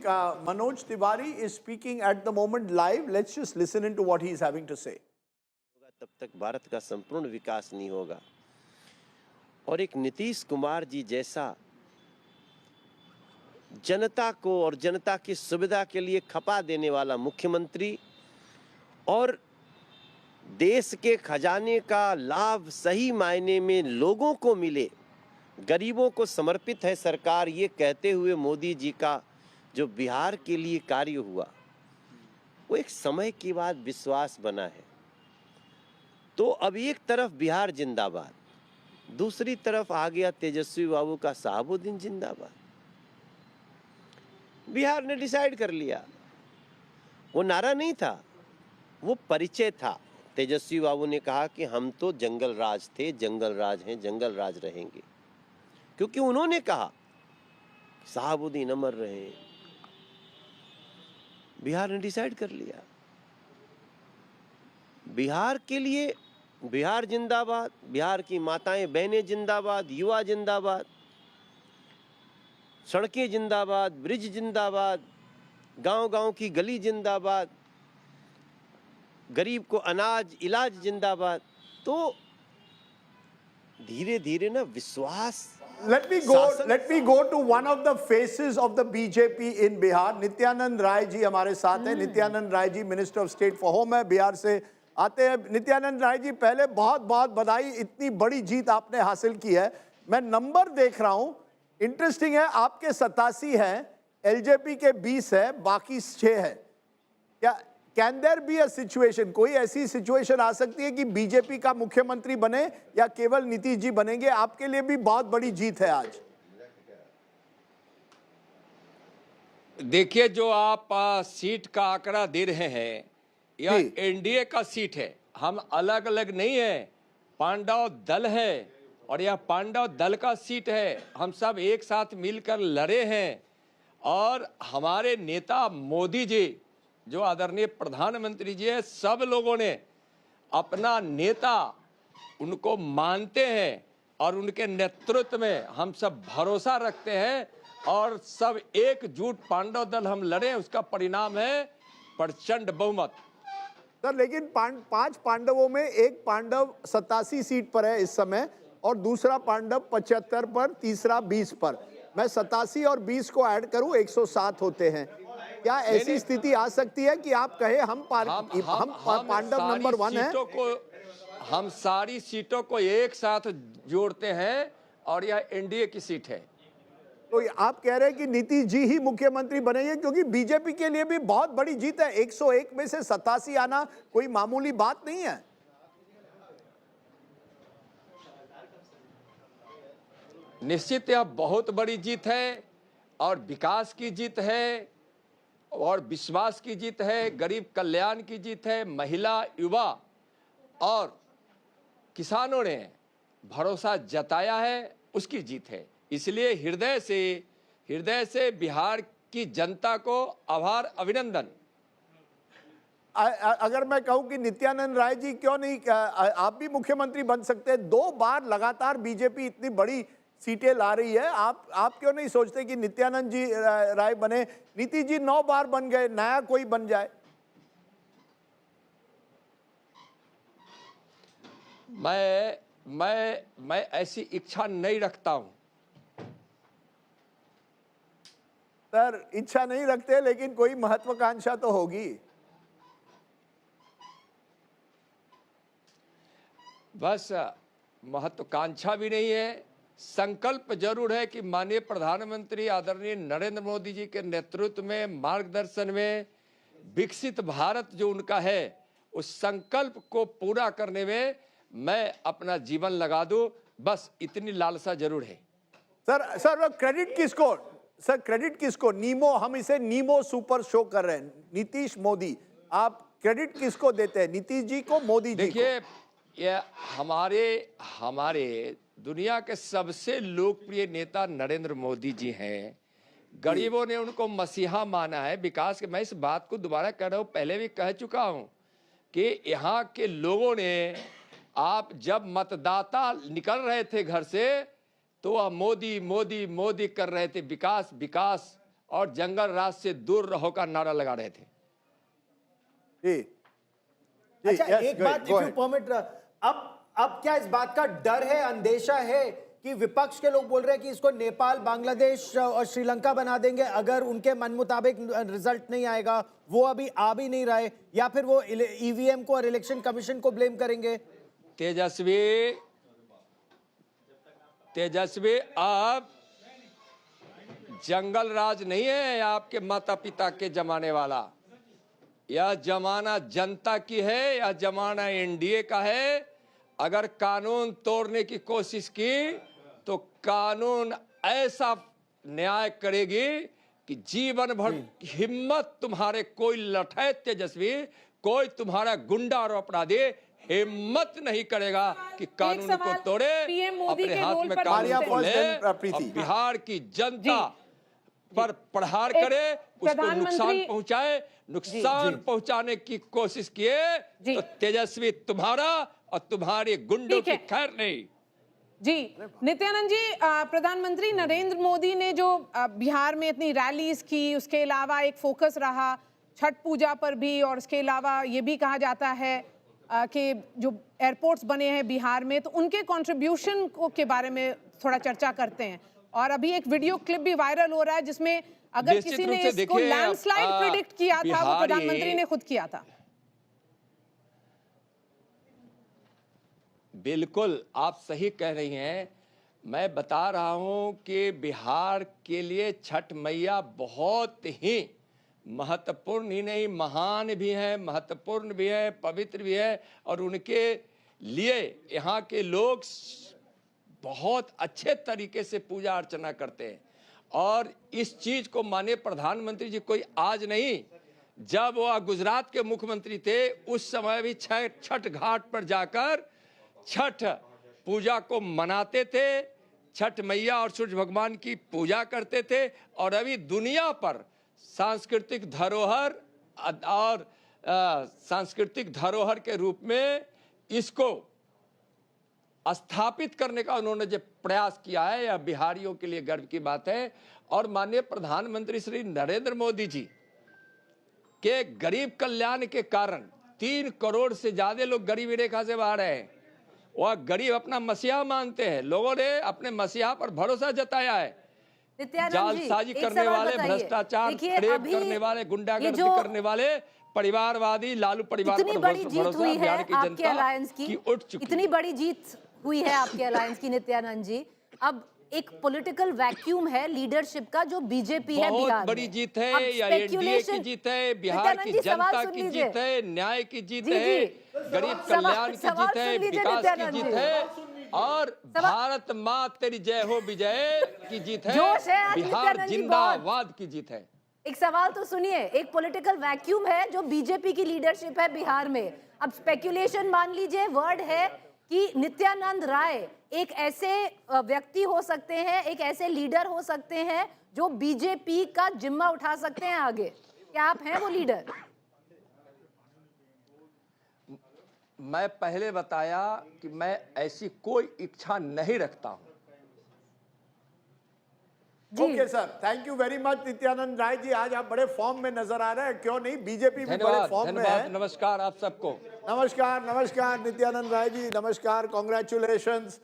think Manoj Tiwari is speaking at the moment live. Let's just listen into what he is having to say. तब तक भारत का संपूर्ण विकास नहीं होगा। और एक नीतीश कुमार जी जैसा जनता को और जनता की सुविधा के लिए खपा देने वाला मुख्यमंत्री और देश के खजाने का लाभ सही मायने में लोगों को मिले, गरीबों को समर्पित है सरकार, ये कहते हुए मोदी जी का जो बिहार के लिए कार्य हुआ वो एक समय के बाद विश्वास बना है। तो अब एक तरफ बिहार जिंदाबाद, दूसरी तरफ आ गया तेजस्वी बाबू का शहाबुद्दीन जिंदाबाद। बिहार ने डिसाइड कर लिया, वो नारा नहीं था, वो परिचय था। तेजस्वी बाबू ने कहा कि हम तो जंगल राज थे, जंगल राज हैं, जंगल राज रहेंगे, क्योंकि उन्होंने कहा शहाबुद्दीन अमर रहे। बिहार ने डिसाइड कर लिया, बिहार के लिए बिहार जिंदाबाद, बिहार की माताएं बहनें जिंदाबाद, युवा जिंदाबाद, सड़कें जिंदाबाद, ब्रिज जिंदाबाद, गांव-गांव की गली जिंदाबाद, गरीब को अनाज इलाज जिंदाबाद। तो धीरे-धीरे ना विश्वास। Let me go to one of the faces of the BJP in Bihar. Nityanand Rai जी हमारे साथ हैं। Nityanand Rai ji minister of state for home है, बिहार से आते हैं। नित्यानंद राय जी, पहले बहुत बहुत बधाई, इतनी बड़ी जीत आपने हासिल की है। मैं नंबर देख रहा हूं, इंटरेस्टिंग है, आपके 87 हैं, एलजेपी के 20 है, बाकी 6 है। क्या can there be a situation, कोई ऐसी सिचुएशन आ सकती है कि बीजेपी का मुख्यमंत्री बने या केवल नीतीश जी बनेंगे? आपके लिए भी बहुत बड़ी जीत है आज। देखिए, जो आप सीट का आंकड़ा दे रहे हैं, यह एनडीए का सीट है। हम अलग अलग नहीं है, पांडव दल है और यह पांडव दल का सीट है। हम सब एक साथ मिलकर लड़े हैं और हमारे नेता मोदी जी, जो आदरणीय प्रधानमंत्री जी है, सब लोगों ने अपना नेता उनको मानते हैं और उनके नेतृत्व में हम सब भरोसा रखते हैं और सब एकजुट पांडव दल हम लड़े, उसका परिणाम है प्रचंड बहुमत। सर, लेकिन 5 पांडवों में एक पांडव 87 सीट पर है इस समय और दूसरा पांडव 75 पर, तीसरा 20 पर। मैं 87 और 20 को ऐड करूं 107 होते हैं। क्या ऐसी स्थिति आ सकती है कि आप कहे हम पांडव नंबर 1 है? हम सारी सीटों को एक साथ जोड़ते हैं और यह एनडीए की सीट है। तो आप कह रहे हैं कि नीतीश जी ही मुख्यमंत्री बनेंगे, क्योंकि बीजेपी के लिए भी बहुत बड़ी जीत है। 101 में से 87 आना कोई मामूली बात नहीं है। निश्चित यह बहुत बड़ी जीत है और विकास की जीत है और विश्वास की जीत है, गरीब कल्याण की जीत है, महिला, युवा और किसानों ने भरोसा जताया है, उसकी जीत है। इसलिए हृदय से बिहार की जनता को आभार, अभिनंदन। अगर मैं कहूं कि नित्यानंद राय जी, क्यों नहीं आप भी मुख्यमंत्री बन सकते हैं? 2 बार लगातार बीजेपी इतनी बड़ी सीटें ला रही है, आप क्यों नहीं सोचते कि नित्यानंद जी राय बने? नीतीश जी 9 बार बन गए, नया कोई बन जाए। मैं ऐसी इच्छा नहीं रखता हूं। सर, इच्छा नहीं रखते, लेकिन कोई महत्वाकांक्षा तो होगी। बस महत्वाकांक्षा भी नहीं है, संकल्प जरूर है कि माननीय प्रधानमंत्री आदरणीय नरेंद्र मोदी जी के नेतृत्व में, मार्गदर्शन में विकसित भारत जो उनका है, उस संकल्प को पूरा करने में मैं अपना जीवन लगा दूं, बस इतनी लालसा जरूर है। सर क्रेडिट किसको? सर क्रेडिट किसको? नीमो, हम इसे नीमो सुपर शो कर रहे हैं, नीतीश मोदी, आप क्रेडिट किसको देते हैं? नीतीश जी को, मोदी जी को? देखिए, ये हमारे दुनिया के सबसे लोकप्रिय नेता नरेंद्र मोदी जी हैं। गरीबों ने उनको मसीहा माना है, विकास के। मैं इस बात को दोबारा कह रहा हूँ, पहले भी कह चुका हूँ कि यहाँ के लोगों ने, आप जब मतदाता निकल रहे थे घर से, तो वह मोदी मोदी मोदी कर रहे थे, विकास विकास, और जंगल राज से दूर रहो का नारा लगा रहे थे। जी जी, अच्छा, yes, एक go बात ahead, go if you ahead. Permit, अब क्या इस बात का डर है, अंदेशा है कि विपक्ष के लोग बोल रहे हैं कि इसको नेपाल, बांग्लादेश और श्रीलंका बना देंगे अगर उनके मन मुताबिक रिजल्ट नहीं आएगा, वो अभी आ भी नहीं रहा है, या फिर वो ईवीएम को और इलेक्शन कमीशन को ब्लेम करेंगे? तेजस्वी आप जंगल राज नहीं है आपके माता पिता के जमाने वाला। यह जमाना जनता की है, यह जमाना एनडीए का है। अगर कानून तोड़ने की कोशिश की तो कानून ऐसा न्याय करेगी कि जीवन भर हिम्मत तुम्हारे कोई लठै तेजस्वी, कोई तुम्हारा गुंडा और अपराधी हिम्मत नहीं करेगा कि कानून को तोड़े, पीएम मोदी अपने के हाथ रोल में पर कानून मारिया को ले फर्स्ट और प्रीति। बिहार की जनता पर प्रहार एक करे, उसको नुकसान प्रधानमंत्री- पहुंचाए, नुकसान पहुंचाने की कोशिश किए जी। तो तेजस्वी तुम्हारा और तुम्हारे गुंडों ठीक की है। खैर नहीं। जी नित्यानंद जी, प्रधानमंत्री नरेंद्र मोदी ने जो बिहार में इतनी रैलीज की, उसके अलावा एक फोकस रहा छठ पूजा पर भी, और उसके अलावा ये भी कहा जाता है कि जो एयरपोर्ट्स बने हैं बिहार में, तो उनके कंट्रीब्यूशन के बारे में थोड़ा चर्चा करते हैं। और अभी एक वीडियो क्लिप भी वायरल हो रहा है जिसमें अगर निश्चित किसी रूप ने से इसको देखिए, लैंडस्लाइड प्रेडिक्ट किया था, वो बिहारी- प्रधानमंत्री ने खुद किया था। बिल्कुल आप सही कह रही हैं। मैं बता रहा हूं कि बिहार के लिए छठ मैया बहुत ही महत्वपूर्ण ही नहीं, महान भी है, महत्वपूर्ण भी है, पवित्र भी है, और उनके लिए यहाँ के लोग बहुत अच्छे तरीके से पूजा अर्चना करते हैं। और इस चीज को माने प्रधानमंत्री जी कोई आज नहीं, जब वह गुजरात के मुख्यमंत्री थे उस समय भी छठ घाट पर जाकर छठ पूजा को मनाते थे, छठ मैया और सूर्य भगवान की पूजा करते थे। और अभी दुनिया पर सांस्कृतिक धरोहर और सांस्कृतिक धरोहर के रूप में इसको स्थापित करने का उन्होंने जो प्रयास किया है, यह बिहारियों के लिए गर्व की बात है। और माननीय प्रधानमंत्री श्री नरेंद्र मोदी जी के गरीब कल्याण के कारण 3 करोड़ से ज्यादा लोग गरीबी रेखा से बाहर हैं। वह गरीब अपना मसीहा मानते हैं, लोगों ने अपने मसीहा पर भरोसा जताया है। जालसाजी करने वाले, भ्रष्टाचार फरेब करने वाले, गुंडागर्दी करने वाले, परिवारवादी लालू परिवार इतनी पर बड़ी जीत भरोसा हुई है बिहार की आपके जनता अलायंस की उठ चुकी इतनी है। बड़ी जीत हुई है आपके अलायंस की नित्यानंद जी, अब एक पॉलिटिकल वैक्यूम है लीडरशिप का जो बीजेपी है बहुत बिहार बड़ी में। जीत है, अब या एनडीए की speculation- जीत है, बिहार नित्यानंद की जी, सवाल जनता सुन की लीजिए। जीत है, न्याय की जीत जी, है, जी। गरीब सवाल- कल्याण की सवाल जीत है, सुन लीजिए विकास की नित्यानंद जीत जी। है, और भारत माँ तेरी जय हो विजय की जीत है, जोश है आज बिहार नित्यानंद जी, जिंदाबाद की जीत है। एक सवाल तो सुनिए, एक पॉलिटिकल वैक्यूम है जो बीजेपी की लीडरशिप है बिहार में। अब स्पेक्यूलेशन मान लीजिए वर्ड है कि नित्यानंद राय एक ऐसे व्यक्ति हो सकते हैं, एक ऐसे लीडर हो सकते हैं जो बीजेपी का जिम्मा उठा सकते हैं आगे। क्या आप हैं वो लीडर? मैं पहले बताया कि मैं ऐसी कोई इच्छा नहीं रखता हूं। Okay sir, thank you very much Nityanand Rai ji. आज आप बड़े फॉर्म में नजर आ रहे हैं, क्यों नहीं, बीजेपी भी बड़े धन्यवाद, फॉर्म में धन्यवाद, है। नमस्कार आप सबको। नमस्कार, नमस्कार नित्यानंद राय जी, नमस्कार, कॉन्ग्रेचुलेशंस।